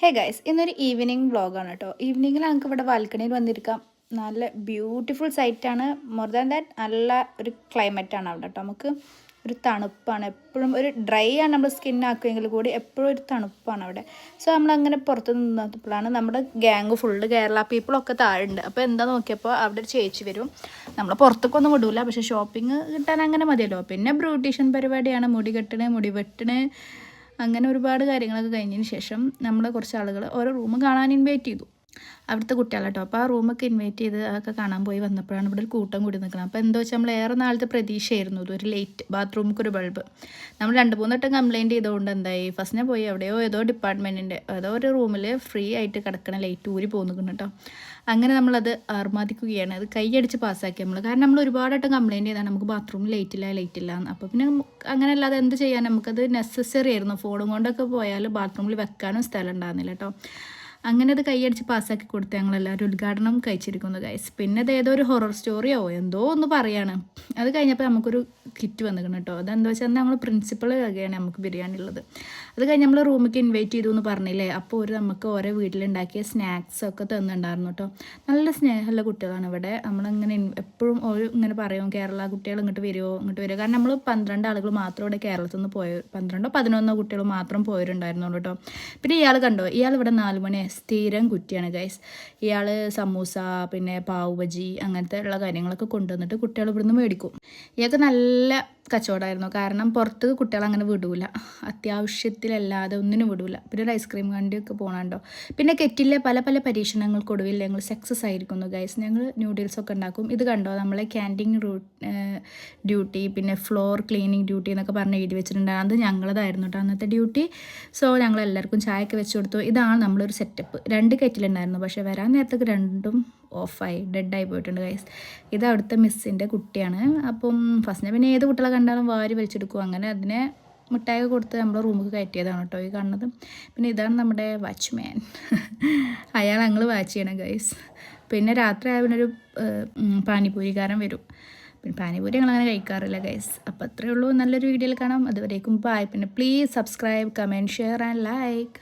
Hey guys, ഇന്നൊരു evening വ്ളോഗാണ് കേട്ടോ. ഈവനിങ്ങിൽ നമുക്ക് ഇവിടെ ബാൽക്കണിയിൽ വന്നിരിക്കാം. നല്ല ബ്യൂട്ടിഫുൾ സൈറ്റാണ്. മോർ ദാൻ ദാറ്റ് നല്ല ഒരു ക്ലൈമറ്റാണ് അവിടെ കേട്ടോ. നമുക്ക് ഒരു തണുപ്പാണ്, എപ്പോഴും ഒരു ഡ്രൈ ആണ് നമ്മൾ സ്കിന്നാക്കുമെങ്കിൽ കൂടി എപ്പോഴും ഒരു തണുപ്പാണ് അവിടെ. സോ നമ്മളങ്ങനെ പുറത്ത് നിന്നപ്പോഴാണ് നമ്മുടെ ഗ്യാങ് ഫുള്ള് കേരള പീപ്പിളൊക്കെ താഴെയുണ്ട്. അപ്പോൾ എന്താ നോക്കിയപ്പോൾ അവിടെ ഒരു ചേച്ചി വരും. നമ്മൾ പുറത്തേക്കൊന്നും വിടൂല, പക്ഷേ ഷോപ്പിംഗ് കിട്ടാൻ അങ്ങനെ മതിയല്ലോ. പിന്നെ ബ്യൂട്ടീഷ്യൻ പരിപാടിയാണ്, മുടി കെട്ടണ്, മുടി വെട്ടണ്, അങ്ങനെ ഒരുപാട് കാര്യങ്ങളൊക്കെ കഴിഞ്ഞതിന് ശേഷം നമ്മൾ കുറച്ച് ആളുകൾ ഓരോ റൂം കാണാൻ ഇൻവൈറ്റ് ചെയ്തു. അവിടുത്തെ കുട്ടികളാട്ടോ. അപ്പോൾ ആ റൂമൊക്കെ ഇൻവൈറ്റ് ചെയ്ത് അതൊക്കെ കാണാൻ പോയി വന്നപ്പോഴാണ് ഇവിടെ ഒരു കൂട്ടം കൂടി നിൽക്കുന്നത്. അപ്പോൾ എന്താ വെച്ചാൽ നമ്മൾ ഏറെ നാളത്തെ പ്രതീക്ഷയായിരുന്നു ഇതൊരു ലൈറ്റ്, ബാത്റൂമിക്ക് ഒരു ബൾബ്. നമ്മൾ 2-3 വട്ടം കംപ്ലയിൻറ്റ് ചെയ്തുകൊണ്ട് എന്തായി, ഫസ്റ്റ് ഞാൻ പോയി എവിടെയോ ഏതോ ഡിപ്പാർട്ട്മെൻറ്റിൻ്റെ ഏതോ ഒരു റൂമിൽ ഫ്രീ ആയിട്ട് കിടക്കണ ലൈറ്റ് ഊരി പോകുന്നുണ്ട് കേട്ടോ. അങ്ങനെ നമ്മളത് ആർമാദിക്കുകയാണ്. അത് കൈയടിച്ച് പാസ്സാക്കി നമ്മൾ. കാരണം നമ്മൾ ഒരുപാടായിട്ട് കംപ്ലയിൻറ്റ് ചെയ്താണ് നമുക്ക് ബാത്റൂമിൽ ലൈറ്റ് ഇല്ല എന്ന്. അപ്പോൾ പിന്നെ അങ്ങനെ അല്ലാതെ എന്ത് ചെയ്യാൻ, നമുക്കത് നെസസറി ആയിരുന്നു. ഫോണും കൊണ്ടൊക്കെ പോയാൽ ബാത്റൂമിൽ വെക്കാനും സ്ഥലം ഉണ്ടാകുന്നില്ല കേട്ടോ. അങ്ങനെ അത് കൈയടിച്ച് പാസ്സാക്കി കൊടുത്ത് ഞങ്ങളെല്ലാവരും ഉദ്ഘാടനം കഴിച്ചിരിക്കുന്നു ഗൈസ്. പിന്നെ അത് ഏതോ ഒരു ഹൊറർ സ്റ്റോറിയോ എന്തോ ഒന്ന് പറയാണ്. അത് കഴിഞ്ഞപ്പോൾ നമുക്കൊരു കിറ്റ് വന്നിരിക്കണം കേട്ടോ. അതെന്താ വെച്ചാൽ ഞങ്ങൾ പ്രിൻസിപ്പൾ വകയാണ് നമുക്ക് ബിരിയാണി ഉള്ളത്. അത് കഴിഞ്ഞ് നമ്മൾ റൂമിലേക്ക് ഇൻവൈറ്റ് ചെയ്തു എന്ന് പറഞ്ഞില്ലേ. അപ്പോൾ ഒരു നമുക്ക് ഓരോ വീട്ടിലുണ്ടാക്കിയ സ്നാക്സൊക്കെ തന്നിട്ടുണ്ടായിരുന്നു കേട്ടോ. നല്ല സ്നേഹമുള്ള കുട്ടികളാണ് ഇവിടെ. നമ്മളിങ്ങനെ എപ്പോഴും ഒരു ഇങ്ങനെ പറയും, കേരള കുട്ടികൾ ഇങ്ങോട്ട് വരുമോ. കാരണം നമ്മൾ 12 ആളുകൾ മാത്രം ഇവിടെ കേരളത്തിൽ നിന്ന് 12-11 കുട്ടികൾ മാത്രം പോയിട്ടുണ്ടായിരുന്നുള്ളൂ കേട്ടോ. പിന്നെ ഇയാൾ കണ്ടോ, ഇയാൾ ഇവിടെ 4 മണി സ്ഥിരം കുറ്റിയാണ് ഗൈസ്. ഇയാൾ സമൂസ, പിന്നെ പാവ് ബജി അങ്ങനത്തെ ഉള്ള കാര്യങ്ങളൊക്കെ കൊണ്ടുവന്നിട്ട് കുട്ടികൾ ഇവിടുന്ന് മേടിക്കും. ഇയാൾക്ക് നല്ല കച്ചവടമായിരുന്നു. കാരണം പുറത്ത് കുട്ടികൾ അങ്ങനെ വിടൂല, അത്യാവശ്യത്തിലല്ലാതെ ഒന്നിനും വിടൂല. പിന്നെ ഒരു ഐസ്ക്രീം വണ്ടിയൊക്കെ പോകണുണ്ടോ. പിന്നെ കെറ്റിലെ പല പല പരീക്ഷണങ്ങൾക്കൊടുവിൽ ഞങ്ങൾ സക്സസ് ആയിരിക്കുന്നു ഗൈസ്. ഞങ്ങൾ ന്യൂഡിൽസൊക്കെ ഉണ്ടാക്കും. ഇത് കണ്ടോ, നമ്മളെ ക്യാൻറ്റീൻ ഡ്യൂട്ടി, പിന്നെ ഫ്ലോർ ക്ലീനിങ് ഡ്യൂട്ടി എന്നൊക്കെ പറഞ്ഞ് എഴുതി വെച്ചിട്ടുണ്ടായിരുന്നു. അത് ഞങ്ങളതായിരുന്നു കേട്ടോ അന്നത്തെ ഡ്യൂട്ടി. സോ ഞങ്ങൾ എല്ലാവർക്കും ചായയൊക്കെ വെച്ച് കൊടുത്തു. ഇതാണ് നമ്മളൊരു സെറ്റപ്പ്. 2 കെറ്റിലുണ്ടായിരുന്നു, പക്ഷേ വരാൻ നേരത്തേക്ക് 2ഉം ഓഫായി, ഡെഡായി പോയിട്ടുണ്ട് ഗൈസ്. ഇത് അവിടുത്തെ മിസ്സിൻ്റെ കുട്ടിയാണ്. അപ്പം ഫസ്റ്റിനെ പിന്നെ ഏത് കുട്ടികളെ കണ്ടാലും വാരി വലിച്ചെടുക്കും. അങ്ങനെ അതിനെ മിഠായി കൊടുത്ത് നമ്മുടെ റൂമിൽ കയറ്റിയതാണ് കേട്ടോ ഈ കാണുന്നത്. പിന്നെ ഇതാണ് നമ്മുടെ വാച്ച്മാൻ. അയാൾ ഞങ്ങൾ വാച്ച് ചെയ്യണം ഗൈസ്. പിന്നെ രാത്രി ആയ പിന്നെ ഒരു പാനിപൂരിക്കാരൻ വരും. പിന്നെ പാനിപൂരി ഞങ്ങളങ്ങനെ കഴിക്കാറില്ല ഗൈസ്. അപ്പോൾ അത്രയേ ഉള്ളൂ. നല്ലൊരു വീഡിയോയിൽ കാണാം. അതുവരേക്കും ബൈ. പിന്നെ please subscribe, comment, share and like.